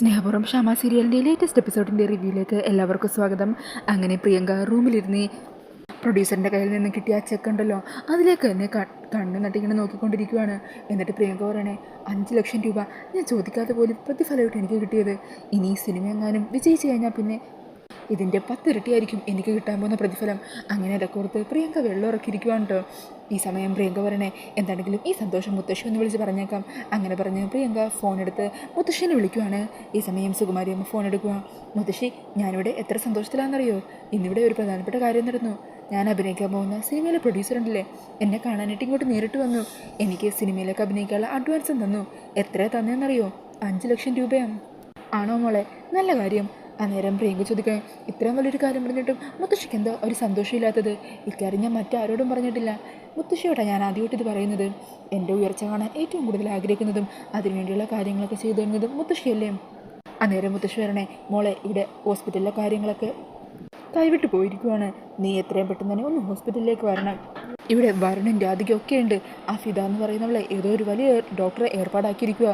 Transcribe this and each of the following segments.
സ്നേഹപൂർവ്വം ഷാമ സീരിയലിൻ്റെ ലേറ്റസ്റ്റ് എപ്പിസോഡിൻ്റെ റിവ്യൂയിലേക്ക് എല്ലാവർക്കും സ്വാഗതം. അങ്ങനെ പ്രിയങ്ക റൂമിലിരുന്ന് പ്രൊഡ്യൂസറിൻ്റെ കയ്യിൽ നിന്ന് കിട്ടിയ ആ ചെക്ക് ഉണ്ടല്ലോ, അതിലേക്ക് തന്നെ കണ്ണ് നട്ടിങ്ങനെ നോക്കിക്കൊണ്ടിരിക്കുകയാണ്. എന്നിട്ട് പ്രിയങ്ക പറയണേ, 5 ലക്ഷം രൂപ ഞാൻ ചോദിക്കാതെ പോലും പ്രതിഫലമായിട്ട് എനിക്ക് കിട്ടിയത്. ഇനി ഈ സിനിമ എങ്ങാനും വിജയിച്ചു കഴിഞ്ഞാൽ പിന്നെ ഇതിൻ്റെ 10 ഇരട്ടിയായിരിക്കും എനിക്ക് കിട്ടാൻ പോകുന്ന പ്രതിഫലം. അങ്ങനെ അതൊക്കെ ഓർത്ത് പ്രിയങ്ക വെള്ളം ഇറക്കിയിരിക്കുവാണ് കേട്ടോ. ഈ സമയം പ്രിയങ്ക പറയണേ, എന്താണെങ്കിലും ഈ സന്തോഷം മുത്തശ്ശി ഒന്ന് വിളിച്ച് പറഞ്ഞേക്കാം. അങ്ങനെ പറഞ്ഞ് പ്രിയങ്ക ഫോൺ എടുത്ത് മുത്തശ്ശിനെ വിളിക്കുവാണ്. ഈ സമയം സുകുമാരി അമ്മ ഫോൺ എടുക്കുക. മുത്തശ്ശി, ഞാനിവിടെ എത്ര സന്തോഷത്തിലാണെന്നറിയോ? ഇന്നിവിടെ ഒരു പ്രധാനപ്പെട്ട കാര്യം നടന്നു. ഞാൻ അഭിനയിക്കാൻ പോകുന്ന സിനിമയിലെ പ്രൊഡ്യൂസർ ഉണ്ടല്ലേ, എന്നെ കാണാനായിട്ട് ഇങ്ങോട്ട് നേരിട്ട് വന്നു. എനിക്ക് സിനിമയിലേക്ക് അഭിനയിക്കാനുള്ള അഡ്വാൻസും തന്നു. എത്ര തന്നെയെന്നറിയോ? 5 ലക്ഷം രൂപയാണ്. ആണോ മോളെ? നല്ല കാര്യം. അന്നേരം പ്രിയങ്ക ചോദിക്കാൻ, ഇത്രയും വലിയൊരു കാര്യം പറഞ്ഞിട്ടും മുത്തശ്ശിക്ക് എന്താ ഒരു സന്തോഷമില്ലാത്തത്? ഇക്കാര്യം ഞാൻ മറ്റാരോടും പറഞ്ഞിട്ടില്ല. മുത്തശ്ശിയോടാണ് ഞാൻ ആദ്യമായിട്ട് ഇത് പറയുന്നത്. എൻ്റെ ഉയർച്ച കാണാൻ ഏറ്റവും കൂടുതൽ ആഗ്രഹിക്കുന്നതും അതിനുവേണ്ടിയുള്ള കാര്യങ്ങളൊക്കെ ചെയ്തു തരുന്നതും മുത്തശ്ശിയല്ലേ. അന്നേരം മുത്തശ്ശി പറയണേ, മോളെ, ഇവിടെ ഹോസ്പിറ്റലിലെ കാര്യങ്ങളൊക്കെ കൈവിട്ട് പോയിരിക്കുവാണ്. നീ എത്രയും പെട്ടെന്ന് തന്നെ ഒന്ന് ഹോസ്പിറ്റലിലേക്ക് വരണം. ഇവിടെ വരുണും രാധികയൊക്കെ ഉണ്ട്. ആ ഫിദ എന്ന് പറയുന്നവളെ ഏതോ ഒരു വലിയ ഡോക്ടറെ ഏർപ്പാടാക്കിയിരിക്കുക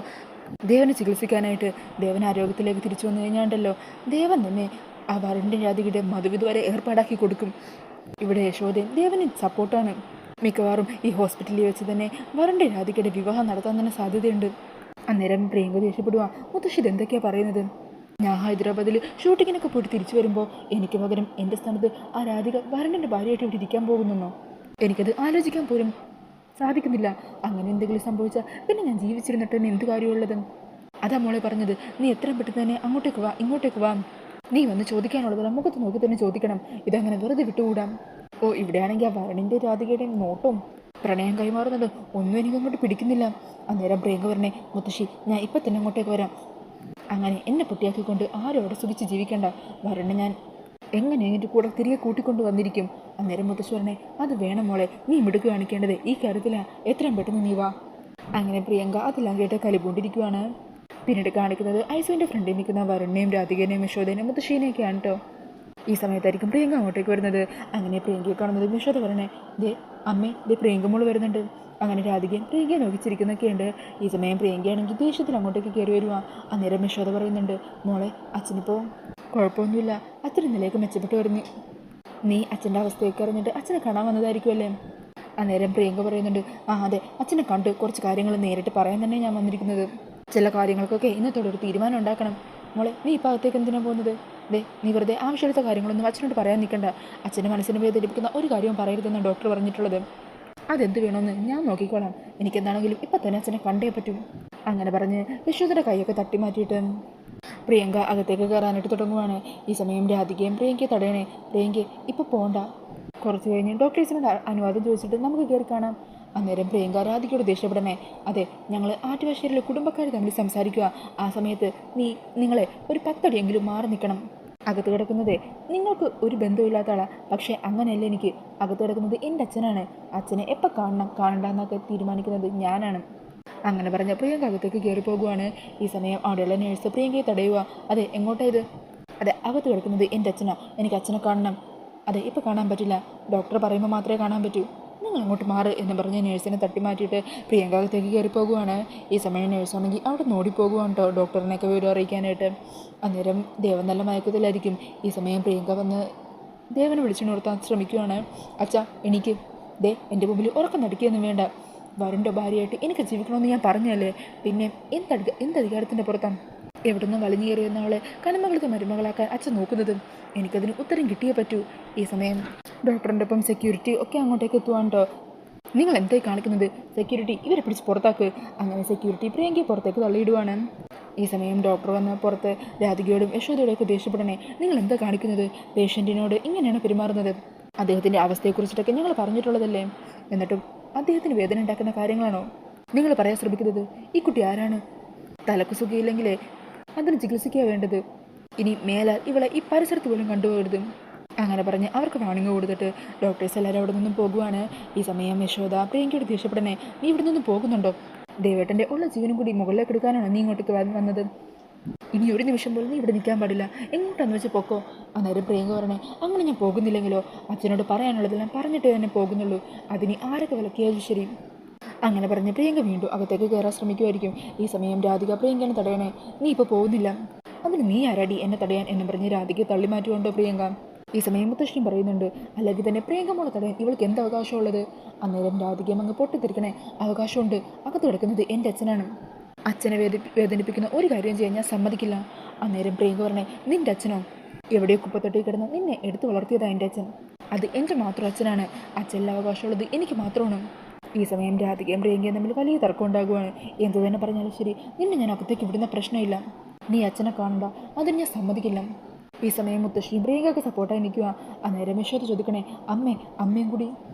ദേവനെ ചികിത്സിക്കാനായിട്ട്. ദേവൻ ആരോഗ്യത്തിലേക്ക് തിരിച്ചു വന്നു കഴിഞ്ഞാണ്ടല്ലോ, ദേവൻ തന്നെ ആ വരുണിൻ്റെ രാധികയുടെ മധുവിധ വരെ ഏർപ്പാടാക്കി കൊടുക്കും. ഇവിടെ യശോദയും ദേവന് സപ്പോർട്ടാണ്. മിക്കവാറും ഈ ഹോസ്പിറ്റലിൽ വെച്ച് തന്നെ വരുണിൻ്റെ രാധികയുടെ വിവാഹം നടത്താൻ തന്നെ സാധ്യതയുണ്ട്. അന്നേരം പ്രിയങ്ക ദേഷ്യപ്പെടുക, മുത്തശ്ശി ഇതെന്തൊക്കെയാണ് പറയുന്നത്? ഞാൻ ഹൈദരാബാദിൽ ഷൂട്ടിങ്ങിനൊക്കെ പോയിട്ട് തിരിച്ചു വരുമ്പോൾ എനിക്ക് പകരം എൻ്റെ സ്ഥാനത്ത് ആ രാധിക വരുണിൻ്റെ ഭാര്യയായിട്ട് ഇവിടെ ഇരിക്കാൻ പോകുന്നെന്നോ? എനിക്കത് ആലോചിക്കാൻ പോലും സാധിക്കുന്നില്ല. അങ്ങനെ എന്തെങ്കിലും സംഭവിച്ചാൽ പിന്നെ ഞാൻ ജീവിച്ചിരുന്നിട്ട് തന്നെ എന്ത് കാര്യമുള്ളത്? അതാ മോളെ പറഞ്ഞത്, നീ എത്രയും പെട്ടെന്ന് തന്നെ അങ്ങോട്ടേക്ക് വാ, ഇങ്ങോട്ടേക്ക് വാ. നീ വന്ന് ചോദിക്കാനുള്ളത് മുഖത്ത് നോക്കി തന്നെ ചോദിക്കണം. ഇതങ്ങനെ വെറുതെ വിട്ടുകൂടാം. ഓ, ഇവിടെയാണെങ്കിൽ ആ വരുണിൻ്റെ രാധികയുടെയും നോട്ടവും പ്രണയം കൈമാറുന്നത് ഒന്നും എനിക്ക് അങ്ങോട്ട് പിടിക്കുന്നില്ല. അന്നേരം പ്രിയങ്ക പറഞ്ഞേ, മുത്തശ്ശി, ഞാൻ ഇപ്പം തന്നെ അങ്ങോട്ടേക്ക് വരാം. അങ്ങനെ എന്നെ പൊട്ടിയാക്കിക്കൊണ്ട് ആരും അവിടെ സുഖിച്ച് ജീവിക്കേണ്ട. വരുണെ ഞാൻ എങ്ങനെ എൻ്റെ കൂടെ തിരികെ കൂട്ടിക്കൊണ്ട് വന്നിരിക്കും. അന്നേരം മുത്തശ്ശി പറഞ്ഞേ, അത് വേണം മോളെ, നീ മിടുക്ക് കാണിക്കേണ്ടത് ഈ കാര്യത്തിലാണ്. എത്രയും പെട്ടെന്ന് നീ വാ. അങ്ങനെ പ്രിയങ്ക അതെല്ലാം കേട്ട് കലിപൂണ്ടിരിക്കുവാണ്. പിന്നീട് കാണിക്കുന്നത് ഐസുവിൻ്റെ ഫ്രണ്ടിൽ നിൽക്കുന്ന വരുണിനെയും രാധികനെയും യശോദനെയും മുത്തശ്ശീനെയൊക്കെയാണ് കേട്ടോ. ഈ സമയത്തായിരിക്കും പ്രിയങ്ക അങ്ങോട്ടേക്ക് വരുന്നത്. അങ്ങനെ പ്രിയങ്കയെ കാണുന്നത് യശോദ പറഞ്ഞേ, ദേ അമ്മേ, ദേ പ്രിയങ്ക മോള് വരുന്നുണ്ട്. അങ്ങനെ രാധികയും പ്രിയങ്കയെ നോക്കിച്ചിരിക്കുന്നൊക്കെയുണ്ട്. ഈ സമയം പ്രിയങ്കയാണെങ്കിൽ ദേഷ്യത്തിൽ അങ്ങോട്ടേക്ക് കയറി വരുക. അന്നേരം യശോദ പറയുന്നുണ്ട്, മോളെ, അച്ഛനിപ്പോൾ കുഴപ്പമൊന്നുമില്ല. അച്ഛൻ ഇന്നലേക്ക് മെച്ചപ്പെട്ട് വരുന്നു. നീ അച്ഛൻ്റെ അവസ്ഥയൊക്കെ അറിഞ്ഞിട്ട് അച്ഛനെ കാണാൻ വന്നതായിരിക്കുമല്ലേ? അന്നേരം പ്രിയങ്ക പറയുന്നുണ്ട്, ആ അതെ, അച്ഛനെ കണ്ട് കുറച്ച് കാര്യങ്ങൾ നേരിട്ട് പറയാൻ തന്നെ ഞാൻ വന്നിരിക്കുന്നത്. ചില കാര്യങ്ങൾക്കൊക്കെ ഇന്നത്തോടെ ഒരു തീരുമാനം ഉണ്ടാക്കണം. മോളെ, നീ ഇപ്പോൾ അകത്തേക്ക് എന്തിനാണ് പോകുന്നത്? ദേ, നീ വെറുതെ ആവശ്യമില്ലാത്ത കാര്യങ്ങളൊന്നും അച്ഛനോട് പറയാൻ നിൽക്കണ്ട. അച്ഛൻ്റെ മനസ്സിനെ വേദനിപ്പിക്കുന്ന ഒരു കാര്യവും പറയരുതെന്ന് ഡോക്ടർ പറഞ്ഞിട്ടുള്ളത്. അതെന്ത് വേണമെന്ന് ഞാൻ നോക്കിക്കോളാം. എനിക്കെന്താണെങ്കിലും ഇപ്പം തന്നെ അച്ഛനെ കണ്ടേ പറ്റും. അങ്ങനെ പറഞ്ഞ് യശോദയുടെ കൈയൊക്കെ തട്ടി മാറ്റിയിട്ട് പ്രിയങ്ക അകത്തേക്ക് കയറാനായിട്ട് തുടങ്ങുവാണ്. ഈ സമയം രാധികയും പ്രിയങ്കയെ തടയണേ, പ്രിയങ്ക ഇപ്പോൾ പോകണ്ട, കുറച്ച് കഴിഞ്ഞ് ഡോക്ടേഴ്സിനോട് അനുവാദം ചോദിച്ചിട്ട് നമുക്ക് കയറി കാണാം. അന്നേരം പ്രിയങ്ക രാധികയോട് ദേഷ്യപ്പെടണേ, അതെ, ഞങ്ങൾ ആറ്റുവാശ്ശേരിയിലെ കുടുംബക്കാർ തമ്മിൽ സംസാരിക്കുക. ആ സമയത്ത് നിങ്ങളെ ഒരു 10 അടിയെങ്കിലും മാറി നിൽക്കണം. അകത്ത് കിടക്കുന്നതേ നിങ്ങൾക്ക് ഒരു ബന്ധമില്ലാത്ത ആളാണ്. പക്ഷേ അങ്ങനെയല്ല, എനിക്ക് അകത്ത് കിടക്കുന്നത് എൻ്റെ അച്ഛനാണ്. അച്ഛനെ എപ്പോൾ കാണണം കാണണ്ട എന്നൊക്കെ തീരുമാനിക്കുന്നത് ഞാനാണ്. അങ്ങനെ പറഞ്ഞ പ്രിയങ്ക അകത്തേക്ക് കയറി പോകുവാണ്. ഈ സമയം അവിടെയുള്ള നേഴ്സ് പ്രിയങ്കയെ തടയുക. അതെ, എങ്ങോട്ടാ ഇത്? അതെ, അകത്ത് കിടക്കുന്നത് എൻ്റെ അച്ഛനാണ്. എനിക്ക് അച്ഛനെ കാണണം. അതെ, ഇപ്പോൾ കാണാൻ പറ്റില്ല. ഡോക്ടർ പറയുമ്പോൾ മാത്രമേ കാണാൻ പറ്റൂ. നിങ്ങൾ അങ്ങോട്ട് മാറ് എന്ന് പറഞ്ഞ് നേഴ്സിനെ തട്ടി മാറ്റിയിട്ട് പ്രിയങ്ക അകത്തേക്ക് കയറി പോകുവാണ്. ഈ സമയം നേഴ്സാണെങ്കിൽ അവിടെ നോടിപ്പോകുവാണ് കേട്ടോ, ഡോക്ടറിനെയൊക്കെ വിവരം അറിയിക്കാനായിട്ട്. അന്നേരം ദേവൻ നല്ല മയക്കത്തിലായിരിക്കും. ഈ സമയം പ്രിയങ്ക വന്ന് ദേവനെ വിളിച്ചു നിർത്താൻ ശ്രമിക്കുവാണ്. അച്ഛാ, എനിക്ക് ദേ എൻ്റെ മുമ്പിൽ ഉറക്കം നടിക്കുകയൊന്നും വേണ്ട. വരുണിൻ്റെ ഭാര്യയായിട്ട് എനിക്ക് ജീവിക്കണമെന്ന് ഞാൻ പറഞ്ഞല്ലേ. പിന്നെ എന്തധികാരത്തിൻ്റെ പുറത്താണ് എവിടുന്നും വലിഞ്ഞു കയറിയുന്ന ആളെ കണിമകളത്തെ മരുമകളാക്കാൻ അച്ഛൻ നോക്കുന്നത്? എനിക്കതിന് ഉത്തരം കിട്ടിയേ പറ്റൂ. ഈ സമയം ഡോക്ടറിൻ്റെ ഒപ്പം സെക്യൂരിറ്റി ഒക്കെ അങ്ങോട്ടേക്ക് എത്തുവാണ് കേട്ടോ. നിങ്ങൾ എന്തായി കാണിക്കുന്നത്? സെക്യൂരിറ്റി, ഇവരെ പിടിച്ച് പുറത്താക്ക്. അങ്ങനെ സെക്യൂരിറ്റി പ്രിയങ്കയെ പുറത്തേക്ക് തള്ളിയിടുവാണ്. ഈ സമയം ഡോക്ടർ വന്ന് പുറത്ത് രാധികയോടും യശോദയോടൊക്കെ ദേഷ്യപ്പെടണേ, നിങ്ങൾ എന്താ കാണിക്കുന്നത്? പേഷ്യൻറ്റിനോട് ഇങ്ങനെയാണ് പെരുമാറുന്നത്. അദ്ദേഹത്തിൻ്റെ അവസ്ഥയെക്കുറിച്ചിട്ടൊക്കെ ഞങ്ങൾ പറഞ്ഞിട്ടുള്ളതല്ലേ. എന്നിട്ടും അദ്ദേഹത്തിന് വേദന ഉണ്ടാക്കുന്ന കാര്യങ്ങളാണോ നിങ്ങൾ പറയാൻ ശ്രമിക്കുന്നത്? ഈ കുട്ടി ആരാണ്? തലക്ക് സുഖയില്ലെങ്കിലേ അതിന് ചികിത്സിക്കുക വേണ്ടത്. ഇനി മേലാൽ ഇവളെ ഈ പരിസരത്ത് പോലും കണ്ടുപോകരുത്. അങ്ങനെ പറഞ്ഞ് അവർക്ക് വാണിംഗ് കൊടുത്തിട്ട് ഡോക്ടേഴ്സ് എല്ലാവരും അവിടെ നിന്നും പോകുവാണ്. ഈ സമയം യശോദ പ്രിയങ്കയോട് ദേഷ്യപ്പെടണേ, നീ ഇവിടെ നിന്നും പോകുന്നുണ്ടോ? ദേവേട്ടൻ്റെ ഉള്ള ജീവനും കൂടി മുകളിലേക്ക് എടുക്കാനാണോ നീ ഇങ്ങോട്ടേക്ക് വന്നത്? ഇനി ഒരു നിമിഷം പോലും നീ ഇവിടെ നിൽക്കാൻ പാടില്ല. എങ്ങോട്ടാന്ന് വെച്ച് പൊക്കോ. അന്നേരം പ്രിയങ്ക പറയണേ, അങ്ങനെ ഞാൻ പോകുന്നില്ലെങ്കിലോ? അച്ഛനോട് പറയാനുള്ളതെല്ലാം പറഞ്ഞിട്ടേ തന്നെ പോകുന്നുള്ളൂ. അതിന് ആരൊക്കെ വിലക്കിയാലും ശരി. അങ്ങനെ പറഞ്ഞ് പ്രിയങ്ക വീണ്ടും അകത്തേക്ക് കയറാൻ ശ്രമിക്കുമായിരിക്കും. ഈ സമയം രാധിക പ്രിയങ്കനെ തടയണേ, നീ ഇപ്പോൾ പോകുന്നില്ല. അതിന് നീ ആരാടി എന്നെ തടയാൻ എന്ന് പറഞ്ഞ് രാധികയെ തള്ളി മാറ്റുകൊണ്ടോ പ്രിയങ്ക. ഈ സമയം മുത്തശ്ശിയും പറയുന്നുണ്ട്, അല്ലെങ്കിൽ തന്നെ പ്രിയങ്ക മോളെ തടയാൻ ഇവൾക്ക് എന്ത് അവകാശമുള്ളത്? അന്നേരം രാധികയും അങ്ങ് പൊട്ടിത്തെറിക്കണേ, അവകാശമുണ്ട്, അകത്ത് കിടക്കുന്നത് എൻ്റെ അച്ഛനാണ്. അച്ഛനെ വേദനിപ്പിക്കുന്ന ഒരു കാര്യം ചെയ്യാൻ ഞാൻ സമ്മതിക്കില്ല. അന്നേരം പ്രിയങ്ക പറഞ്ഞേ, നിൻ്റെ അച്ഛനോ? എവിടെയോ കുപ്പത്തൊട്ടി കിടന്ന് നിന്നെ എടുത്തു വളർത്തിയതാ എൻ്റെ അച്ഛൻ. അത് എൻ്റെ മാത്രം അച്ഛനാണ്. അച്ഛനുള്ള അവകാശമുള്ളത് എനിക്ക് മാത്രമാണ്. ഈ സമയം രാധികയും പ്രിയങ്കയും തമ്മിൽ വലിയ തർക്കം ഉണ്ടാകുവാണ്. എന്തു തന്നെ പറഞ്ഞാലും ശരി, നിന്നെ ഞാൻ അകത്തേക്ക് വിടുന്ന പ്രശ്നമില്ല. നീ അച്ഛനെ കാണണ്ട, അതിന് ഞാൻ സമ്മതിക്കില്ല. ഈ സമയം മുത്തശ്ശിയും പ്രിയങ്കയ്ക്ക് സപ്പോർട്ടായി നിൽക്കുക. അന്നേരം യശോദ ചോദിക്കണേ, അമ്മയും കൂടി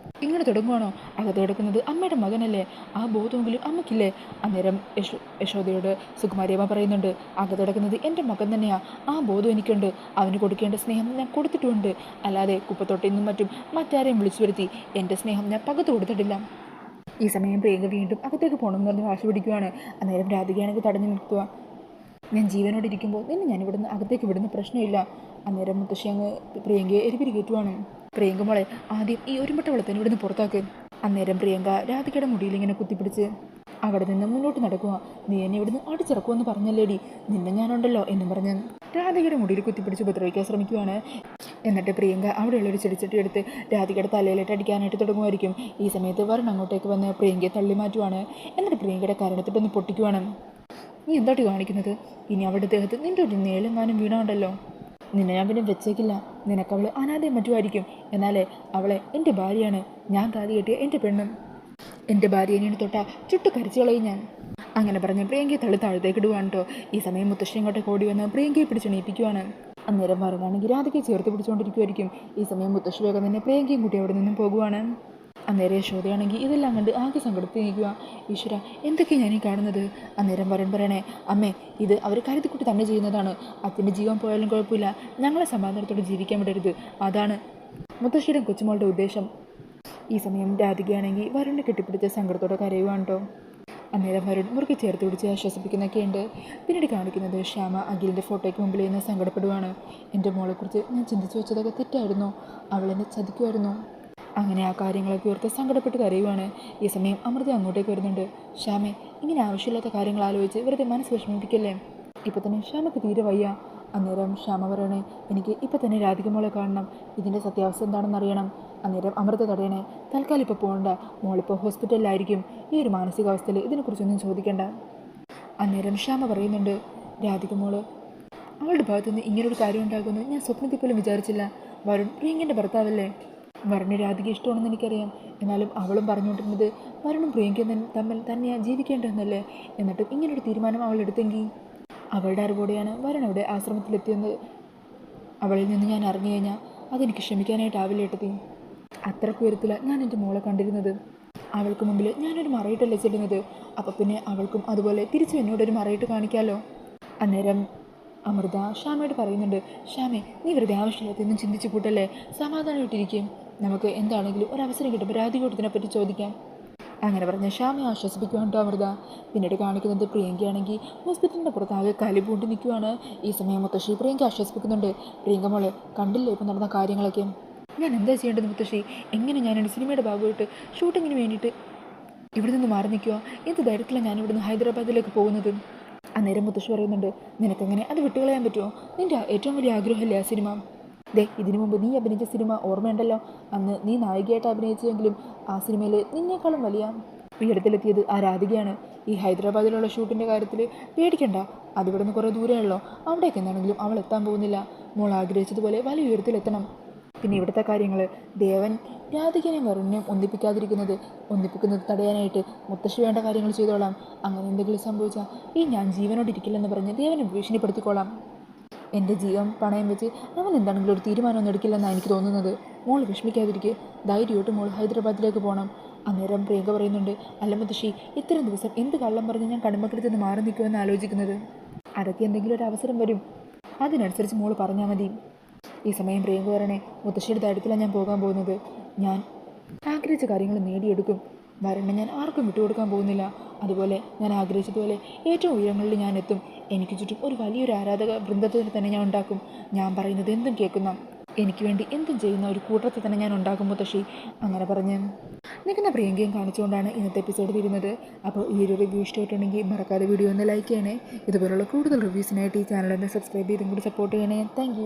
ഇങ്ങനെ തുടങ്ങുവാണോ? അകത്ത് കിടക്കുന്നത് അമ്മയുടെ മകനല്ലേ, ആ ബോധമെങ്കിലും അമ്മയ്ക്കില്ലേ? അന്നേരം യശോദയോട് സുകുമാരിയമ്മ പറയുന്നുണ്ട്, അകത്ത് കിടക്കുന്നത് എൻ്റെ മകൻ തന്നെയാ, ആ ബോധം എനിക്കുണ്ട്. അവന് കൊടുക്കേണ്ട സ്നേഹം ഞാൻ കൊടുത്തിട്ടുമുണ്ട്. അല്ലാതെ കുപ്പത്തൊട്ടിൽ നിന്നും മറ്റാരെയും വിളിച്ചു വരുത്തി എൻ്റെ സ്നേഹം ഞാൻ പകത്ത് കൊടുത്തിട്ടില്ല. ഈ സമയം പ്രിയങ്ക വീണ്ടും അകത്തേക്ക് പോകണമെന്ന് പറഞ്ഞ് വാശി പിടിക്കുവാണ്. അന്നേരം രാധികയാണെങ്കിൽ തടഞ്ഞു നിർത്തുക. ഞാൻ ജീവനോട് ഇരിക്കുമ്പോൾ നിന്നെ ഞാൻ ഇവിടുന്ന് അകത്തേക്ക് വിടുന്ന പ്രശ്നമില്ല. അന്നേരം മുത്തശ്ശി അങ്ങ് പ്രിയങ്കയെ എരിപിരി കയറ്റുവാണ്. പ്രിയങ്ക മോളെ, ആദ്യം ഈ ഒരുമ്പട്ട വെള്ളത്തിന് ഇവിടുന്ന് പുറത്താക്ക്. അന്നേരം പ്രിയങ്ക രാധികയുടെ മുടിയിൽ ഇങ്ങനെ കുത്തിപ്പിടിച്ച് അവിടെ നിന്ന് മുന്നോട്ട് നടക്കുക. നീ എന്നെ ഇവിടുന്ന് അടിച്ചിറക്കുമെന്ന് പറഞ്ഞല്ലേടി, നിന്നെ ഞാനുണ്ടല്ലോ എന്നും പറഞ്ഞ് രാധികയുടെ മുടിയിൽ കുത്തിപ്പിടിച്ച് ഉപദ്രവിക്കാൻ ശ്രമിക്കുവാണ്. എന്നിട്ട് പ്രിയങ്ക അവിടെയുള്ളൊരു ചെടിച്ചട്ടി എടുത്ത് രാധികയുടെ തലയിലിട്ട് അടിക്കാനായിട്ട് തുടങ്ങുമായിരിക്കും. ഈ സമയത്ത് വരുൺ അങ്ങോട്ടേക്ക് വന്ന് പ്രിയങ്കയെ തള്ളി മാറ്റുവാണ്. എന്നിട്ട് പ്രിയങ്കയുടെ കരണത്തിട്ടൊന്ന് പൊട്ടിക്കുവാണ്. നീ എന്താട്ടി കാണിക്കുന്നത്? ഇനി അവളുടെ ദേഹത്ത് നിൻ്റെ ഒരു നേലെങ്ങാനും വീണുണ്ടല്ലോ, നിന്നെ ഞാൻ പിന്നെ വെച്ചേക്കില്ല. നിനക്കവൾ അനാഥയും മറ്റുമായിരിക്കും, എന്നാലേ അവളെ എൻ്റെ ഭാര്യയാണ്. ഞാൻ താലി കെട്ടിയ എൻ്റെ പെണ്ണും. എൻ്റെ ഭാര്യനെ തൊട്ടാ ചുട്ടു കരിച്ചു കളയും ഞാൻ. അങ്ങനെ പറഞ്ഞ് പ്രിയങ്കയെ തള്ളി താഴത്തേക്ക് ഇടുവാണ് കേട്ടോ. ഈ സമയം മുത്തശ്ശി അങ്ങോട്ടേക്ക് ഓടി വന്ന് പ്രിയങ്കയെ പിടിച്ചെണീപ്പിക്കുവാണ്. അന്നേരം വരുണാണെങ്കിൽ രാധികയെ ചേർത്ത് പിടിച്ചുകൊണ്ടിരിക്കുമായിരിക്കും. ഈ സമയം മുത്തശ്ശി വേഗം തന്നെ പ്രിയങ്കയും കൂട്ടി അവിടെ നിന്നും പോകുവാണ്. അന്നേരം യശോദയാണെങ്കിൽ ഇതെല്ലാം കണ്ട് ആകെ സങ്കടത്തിൽ നിൽക്കുക. ഈശ്വര, എന്തൊക്കെയാണ് ഞാനീ കാണുന്നത്? അന്നേരം വരുൺ പറയണേ, അമ്മേ, ഇത് അവർ കരുതിക്കുട്ടി തന്നെ ചെയ്യുന്നതാണ്. അച്ഛൻ്റെ ജീവൻ പോയാലും കുഴപ്പമില്ല, ഞങ്ങളെ സമാധാനത്തോടെ ജീവിക്കാൻ വിടരുത്. അതാണ് മുത്തശ്ശിയുടെ കൊച്ചുമോളുടെ ഉദ്ദേശം. ഈ സമയം രാധികയാണെങ്കിൽ വരുണിനെ കെട്ടിപ്പിടിച്ച സങ്കടത്തോടെ കരയുവാണ് കേട്ടോ. അന്നേരം വരുൺ മുറുകെ ചേർത്ത് പിടിച്ച് ആശ്വസിപ്പിക്കുന്നൊക്കെയുണ്ട്. പിന്നീട് കാണിക്കുന്നത് ശ്യാമ അഖിലിൻ്റെ ഫോട്ടോയ്ക്ക് മുമ്പിൽ നിന്ന് സങ്കടപ്പെടുവാണ്. എൻ്റെ മോളെക്കുറിച്ച് ഞാൻ ചിന്തിച്ചു വെച്ചതൊക്കെ തെറ്റായിരുന്നു, അവളെന്നെ ചതിക്കുമായിരുന്നു. അങ്ങനെ ആ കാര്യങ്ങളൊക്കെ ഓർത്ത് സങ്കടപ്പെട്ട് കരയുവാണ്. ഈ സമയം അമൃത അങ്ങോട്ടേക്ക് വരുന്നുണ്ട്. ശ്യാമേ, ഇങ്ങനെ ആവശ്യമില്ലാത്ത കാര്യങ്ങൾ ആലോചിച്ച് വെറുതെ മനസ്സ് വിഷമിപ്പിക്കല്ലേ. ഇപ്പം തന്നെ ശ്യാമയ്ക്ക് തീരെ വയ്യ. അന്നേരം ശ്യാമ പറയണേ, എനിക്ക് ഇപ്പം തന്നെ രാധിക മോളെ കാണണം, ഇതിൻ്റെ സത്യാവസ്ഥ എന്താണെന്ന് അറിയണം. അന്നേരം അമൃത തടയണേ, തൽക്കാലം ഇപ്പോൾ പോകണ്ട, മോളിപ്പോൾ ഹോസ്പിറ്റലിലായിരിക്കും. ഈ ഒരു മാനസികാവസ്ഥയിൽ ഇതിനെക്കുറിച്ചൊന്നും ചോദിക്കേണ്ട. അന്നേരം ശ്യാമ പറയുന്നുണ്ട്, രാധിക മോള് അവളുടെ ഭാഗത്തുനിന്ന് ഇങ്ങനൊരു കാര്യം ഉണ്ടാകുമെന്ന് ഞാൻ സ്വപ്നത്തിൽ പോലും വിചാരിച്ചില്ല. വരുൺ പ്രിയങ്കൻ്റെ ഭർത്താവല്ലേ, വരുണ് രാധിക ഇഷ്ടമാണെന്ന് എനിക്കറിയാം. എന്നാലും അവളും പറഞ്ഞുകൊണ്ടിരുന്നത് വരുണും പ്രിയങ്കയും തമ്മിൽ തന്നെയാണ് ജീവിക്കേണ്ടതെന്നല്ലേ. എന്നിട്ടും ഇങ്ങനൊരു തീരുമാനം അവൾ എടുത്തെങ്കിൽ അവളുടെ അറിവോടെയാണ് വരുൺ അവിടെ ആശ്രമത്തിലെത്തിയെന്ന് അവളിൽ നിന്ന് ഞാൻ അറിഞ്ഞു കഴിഞ്ഞാൽ അതെനിക്ക് ക്ഷമിക്കാനായിട്ടാവില്ല ഏട്ടത്തി. അത്രയ്ക്ക് ഉയരത്തില്ല ഞാൻ എൻ്റെ മോളെ കണ്ടിരുന്നത്. അവൾക്ക് മുമ്പിൽ ഞാനൊരു മറയിട്ടല്ലേ ചെല്ലുന്നത്, അപ്പോൾ പിന്നെ അവൾക്കും അതുപോലെ തിരിച്ചു എന്നോടൊരു മറയിട്ട് കാണിക്കാമല്ലോ. അന്നേരം അമൃത ശ്യാമയോട് പറയുന്നുണ്ട്, ശ്യാമേ, നീ വെറുതെ ആവശ്യമില്ലാത്തൊന്നും ചിന്തിച്ചു കൂട്ടല്ലേ, സമാധാനമായിട്ടിരിക്കും. നമുക്ക് എന്താണെങ്കിലും ഒരവസരം കിട്ടുമ്പോൾ രാധികയോട് ഇതിനെപ്പറ്റി ചോദിക്കാം. അങ്ങനെ പറഞ്ഞ് ശ്യാമയെ ആശ്വസിപ്പിക്കുവാണ് കേട്ടോ അമൃത. പിന്നീട് കാണിക്കുന്നത് പ്രിയങ്കയാണെങ്കിൽ ഹോസ്പിറ്റലിൻ്റെ പുറത്താകെ കലിപൂണ്ട് നിൽക്കുവാണ്. ഈ സമയം മുത്തശ്ശി പ്രിയങ്ക ആശ്വസിപ്പിക്കുന്നുണ്ട്. പ്രിയങ്ക മോളെ, കണ്ടില്ലേ ഇപ്പം നടന്ന കാര്യങ്ങളൊക്കെ? ഞാൻ എന്താ ചെയ്യേണ്ടത് മുത്തശ്ശി? എങ്ങനെ ഞാനൊരു സിനിമയുടെ ഭാഗമായിട്ട് ഷൂട്ടിങ്ങിന് വേണ്ടിയിട്ട് ഇവിടെ നിന്ന് മാറി നിൽക്കുക? എന്ത് ധൈര്യത്തിലാണ് ഞാൻ ഇവിടുന്ന് ഹൈദരാബാദിലേക്ക് പോകുന്നത്? അന്നേരം മുത്തശ്ശി പറയുന്നുണ്ട്, നിനക്കെങ്ങനെ അത് വിട്ടുകളയാൻ പറ്റുമോ? നിൻ്റെ ഏറ്റവും വലിയ ആഗ്രഹമല്ലേ ആ സിനിമ? ഇതിനു മുമ്പ് നീ അഭിനയിച്ച സിനിമ ഓർമ്മയുണ്ടല്ലോ, അന്ന് നീ നായികയായിട്ട് അഭിനയിച്ചെങ്കിലും ആ സിനിമയിൽ നിന്നേക്കാളും വലിയ ഉയരത്തിലെത്തിയത് ആ രാധികയാണ്. ഈ ഹൈദരാബാദിലുള്ള ഷൂട്ടിൻ്റെ കാര്യത്തിൽ പേടിക്കണ്ട, അതിവിടെ നിന്ന് കുറേ ദൂരമുള്ളൂ, അവിടേക്ക് എന്താണെങ്കിലും അവൾ എത്താൻ പോകുന്നില്ല. മോൾ ആഗ്രഹിച്ചതുപോലെ വലിയ ഉയരത്തിലെത്തണം. പിന്നെ ഇവിടുത്തെ കാര്യങ്ങൾ ദേവൻ രാധികനെയും വരുണിനെയും ഒന്നിപ്പിക്കുന്നത് തടയാനായിട്ട് മുത്തശ്ശി വേണ്ട കാര്യങ്ങൾ ചെയ്തോളാം. അങ്ങനെ എന്തെങ്കിലും സംഭവിച്ചാൽ ഞാൻ ജീവനോടിരിക്കില്ലെന്ന് പറഞ്ഞ് ദേവനെ ഭീഷണിപ്പെടുത്തിക്കോളാം. എൻ്റെ ജീവൻ പണയം വെച്ച് അവൻ എന്താണെങ്കിലും ഒരു തീരുമാനമൊന്നും എടുക്കില്ലെന്നാണ് എനിക്ക് തോന്നുന്നത്. മോൾ വിഷമിക്കാതിരിക്കുക, ധൈര്യമായിട്ട് മോൾ ഹൈദരാബാദിലേക്ക് പോകണം. അന്നേരം പ്രിയങ്ക പറയുന്നുണ്ട്, അല്ല മുത്തശ്ശി, ഇത്രയും ദിവസം എന്ത് കള്ളം പറഞ്ഞ് ഞാൻ കടമക്കടുത്ത് നിന്ന് മാറി നിൽക്കുമെന്ന് ആലോചിക്കുന്നത്. അതൊക്കെ എന്തെങ്കിലും ഒരു അവസരം വരും, അതിനനുസരിച്ച് മോൾ പറഞ്ഞാൽ മതി. ഈ സമയം പ്രിയങ്ക പറയണേ, മുത്തശ്ശിയുടെ കാര്യത്തിലാണ് ഞാൻ പോകാൻ പോകുന്നത്. ഞാൻ ആഗ്രഹിച്ച കാര്യങ്ങൾ നേടിയെടുക്കും. വരണ്ണ ഞാൻ ആർക്കും വിട്ടുകൊടുക്കാൻ പോകുന്നില്ല. അതുപോലെ ഞാൻ ആഗ്രഹിച്ചതുപോലെ ഏറ്റവും ഉയരങ്ങളിൽ ഞാൻ എത്തും. എനിക്ക് ചുറ്റും ഒരു വലിയൊരു ആരാധക വൃന്ദത്തിന് തന്നെ ഞാൻ ഉണ്ടാക്കും. ഞാൻ പറയുന്നത് എന്തും കേൾക്കുന്ന, എനിക്ക് വേണ്ടി എന്തും ചെയ്യുന്ന ഒരു കൂട്ടത്തെ തന്നെ ഞാൻ ഉണ്ടാക്കും മുത്തശ്ശി. അങ്ങനെ പറഞ്ഞ് നിൽക്കുന്ന പ്രിയങ്കയും കാണിച്ചുകൊണ്ടാണ് ഇന്നത്തെ എപ്പിസോഡ് തീരുന്നത്. അപ്പോൾ ഈ ഒരു റിവ്യൂ ഇഷ്ടമായിട്ടുണ്ടെങ്കിൽ മറക്കാതെ വീഡിയോ ഒന്ന് ലൈക്ക് ചെയ്യണേ. ഇതുപോലുള്ള കൂടുതൽ റിവ്യൂസിനായിട്ട് ഈ ചാനൽ ഒന്ന് സബ്സ്ക്രൈബ് ചെയ്തും കൂടി സപ്പോർട്ട് ചെയ്യണേ. താങ്ക്